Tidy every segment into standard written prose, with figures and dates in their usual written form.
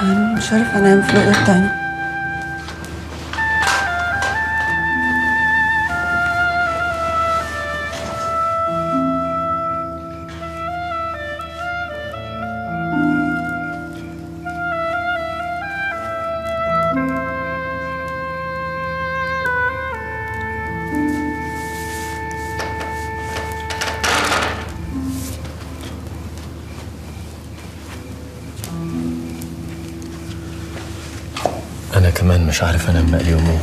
أنا مش عارفة أنام في الأوضة التانية. أنا كمان مش عارف أنام بقالي يومين.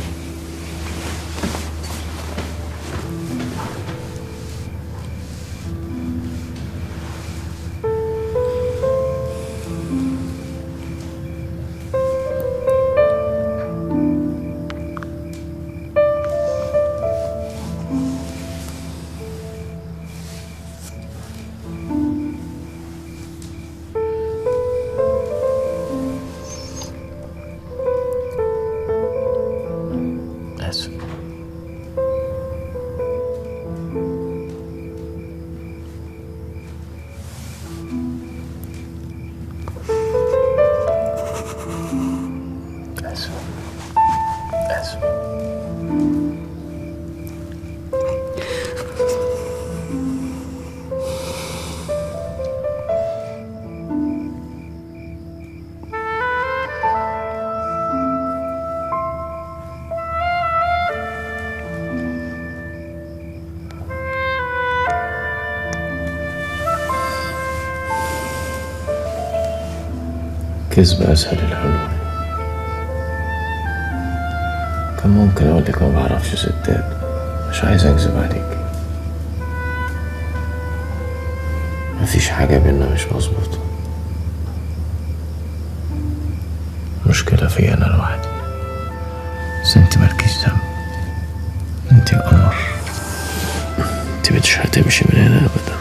آسف. آسف. آسف. كذب أسهل الحلول. كان ممكن أقولك ما بعرفش ستات، مش عايز أكذب عليك. مفيش حاجة بينا مش مظبوطة. مشكلة فيا أنا لوحدي، بس انت مالكيش ذنب. انت قمر، انت مش هتمشي من هنا أبدا.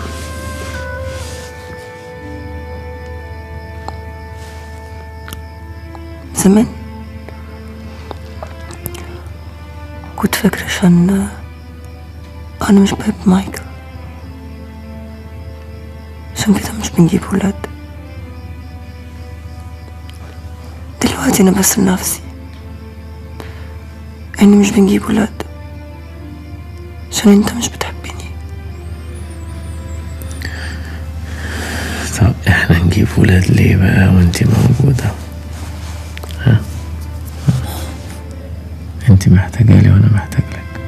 زمان كنت فاكرة عشان أنا مش بحب مايكل عشان كده مش بنجيب ولاد. دلوقتي أنا بسأل نفسي إني مش بنجيب ولاد عشان أنت مش بتحبني. طب احنا نجيب ولاد ليه بقى وانت موجودة؟ ها؟ انت محتاجة لي وانا محتاج لك.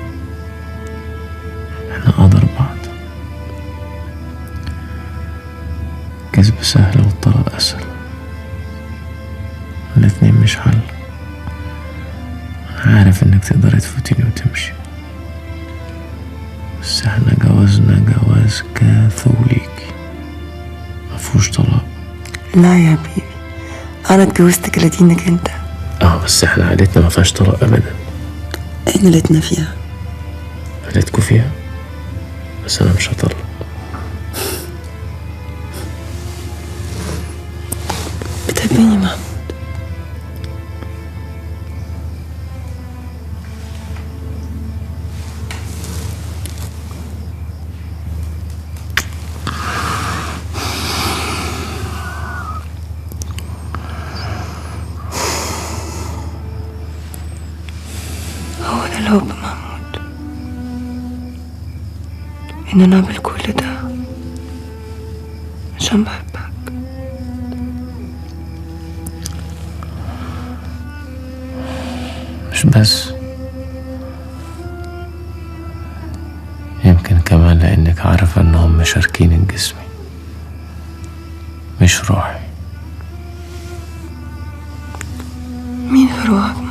احنا قدر بعض. كذب سهل والطلاق اسهل، الاتنين مش حل. انا عارف انك تقدري تفوتيني وتمشي، بس احنا جوازنا جواز كاثوليكي مفهوش طلاق. لا يا حبيبي، أنا اتجوزتك لدينك أنت. بس احنا عائلتنا ما فيهاش طلاق ابدا. احنا ليتنا فيها. عائلتكوا فيها، بس انا مش هطلق. بتحبيني محمود؟ هو ده الحب محمود، إن أنا أعمل كل ده عشان بحبك. مش بس، يمكن كمان لأنك عارفة إنهم مشاركين جسمي مش روحي. مين في روحك؟